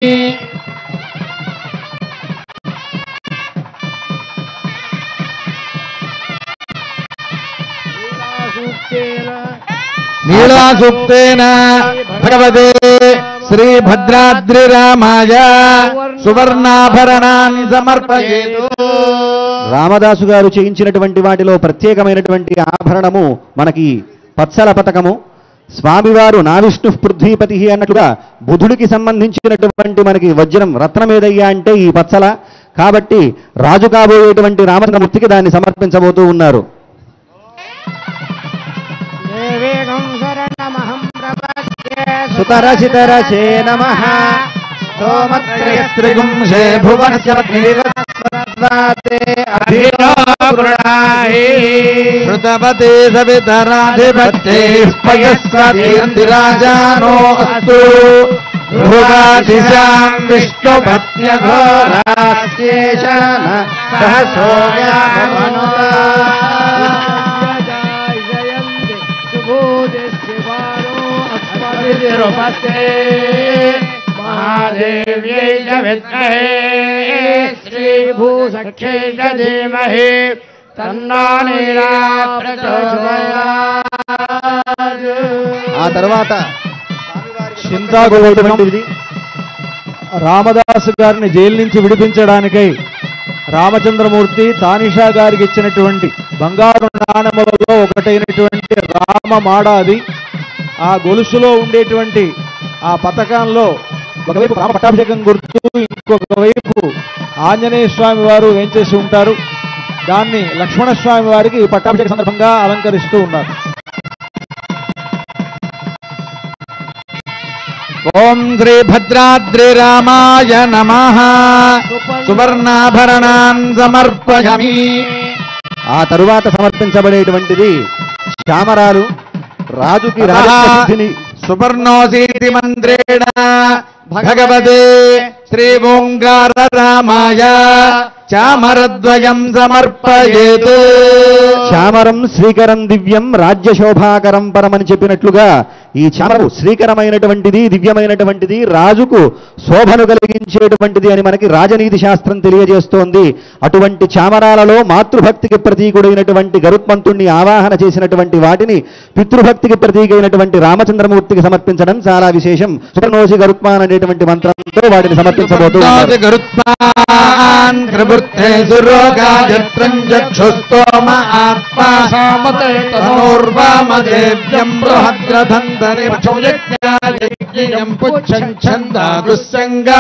नीलासूक्तेन भगवते श्रीभद्राद्रिरामाय सुवर्णाभरणान् समर्पयेतु। రామదాసు గారు చేయించినటువంటి వాటిలో ప్రత్యేకమైనటువంటి ఆభరణము మనకి పత్సల పతకము. స్వామివారు నా విష్ణు పృథ్వీపతి అన్నట్లుగా బుధుడికి సంబంధించినటువంటి మనకి వజ్రం రత్నం ఏదయ్యా అంటే ఈ పత్సల. కాబట్టి రాజు కాబోయేటువంటి రామచంద్రమూర్తికి దాన్ని సమర్పించబోతూ ఉన్నారు. సుతరచితరచే నమః स्तोमत्रयस्त्रिगुंशे भुवनस्य श्रुतपते सवितराधिपत्यैः पयस्वतीर्तिराजानो अस्तु भुवादिशां विष्णुपत्न्यघोरास्येषान महादेव्यै च विद्महे श्रीभूसख्यै च धीमहि तन्नो नीला प्रचोदयात्। ఆ తర్వాత చింతాగోవిందుడిది రామదాసు గారిని జైలు నుంచి విడిపించడానికై రామచంద్రమూర్తి తానిషా గారికి ఇచ్చినటువంటి బంగారు నాణెములలో ఒకటైనటువంటి రామమాడాది. ఆ గొలుసులో ఉండేటువంటి ఆ పథకంలో ఒకవైపు రామ పట్టాభిషేకం గుర్తు, ఇంకొక వైపు ఆంజనేయ స్వామి వారు వేంచేసి ఉంటారు. దాన్ని లక్ష్మణస్వామి వారికి పట్టాభిషేక సందర్భంగా అలంకరిస్తూ ఉన్నారు. ఓం శ్రీ భద్రాద్రిరామాయ నమః సువర్ణాభరణాన్ సమర్పయామి. ఆ తరువాత సమర్పించబడేటువంటిది శ్యామరాలు. రాజుకి రాజసిద్ధిని సువర్ణోసీతి మంత్రేణ భగవతే శ్రీ ఓంకార రామాయ చామరద్వయం సమర్పయేత్. చామరం శ్రీకరం దివ్యం రాజ్యశోభాకరం పరమని చెప్పినట్లుగా ఈ చామరం శ్రీకరమైనటువంటిది, దివ్యమైనటువంటిది, రాజుకు శోభను కలిగించేటువంటిది అని మనకి రాజనీతి శాస్త్రం తెలియజేస్తోంది. అటువంటి చామరాలలో మాతృభక్తికి ప్రతీకుడైనటువంటి గరుత్మంతుణ్ణి ఆవాహన చేసినటువంటి వాటిని పితృభక్తికి ప్రతీకైనటువంటి రామచంద్రమూర్తికి సమర్పించడం చాలా విశేషం. సువర్ణోసి గరుత్మాన్ అనేటువంటి మంత్రంతో వాటిని సమర్పించబోతున్నారు. చక్షుస్తోమ ఆత్మా సామతే తనోర్వామదేవ్యం బృహద్రథంతరి పుచ్చం ఛందా దుస్సంగా